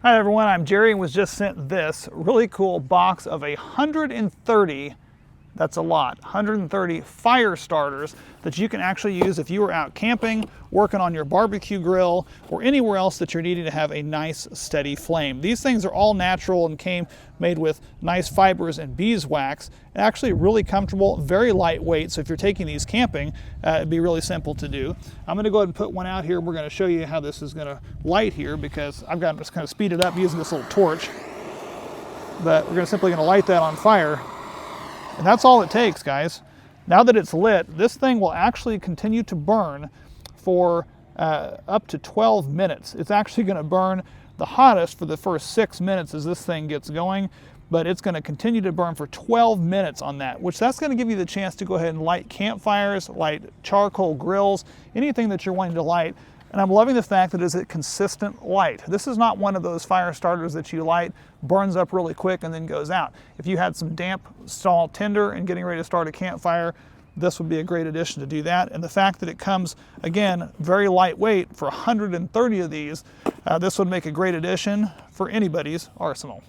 Hi everyone, I'm Jerry and was just sent this really cool box of 130, that's a lot, 130 fire starters that you can actually use if you were out camping, working on your barbecue grill, or anywhere else that you're needing to have a nice steady flame. These things are all natural and came made with nice fibers and beeswax. Actually really comfortable, very lightweight, so if you're taking these camping, it'd be really simple to do. I'm gonna go ahead and put one out here. We're gonna show you how this is gonna light here because I've got to just kind of speed it up using this little torch. But we're simply gonna light that on fire. And that's all it takes, guys. Now that it's lit, this thing will actually continue to burn for up to 12 minutes. It's actually gonna burn the hottest for the first 6 minutes as this thing gets going, but it's gonna continue to burn for 12 minutes on that, which that's gonna give you the chance to go ahead and light campfires, light charcoal grills, anything that you're wanting to light. And I'm loving the fact that it's a consistent light. This is not one of those fire starters that you light, burns up really quick and then goes out. If you had some damp stall tinder and getting ready to start a campfire, this would be a great addition to do that. And the fact that it comes, again, very lightweight for 130 of these, this would make a great addition for anybody's arsenal.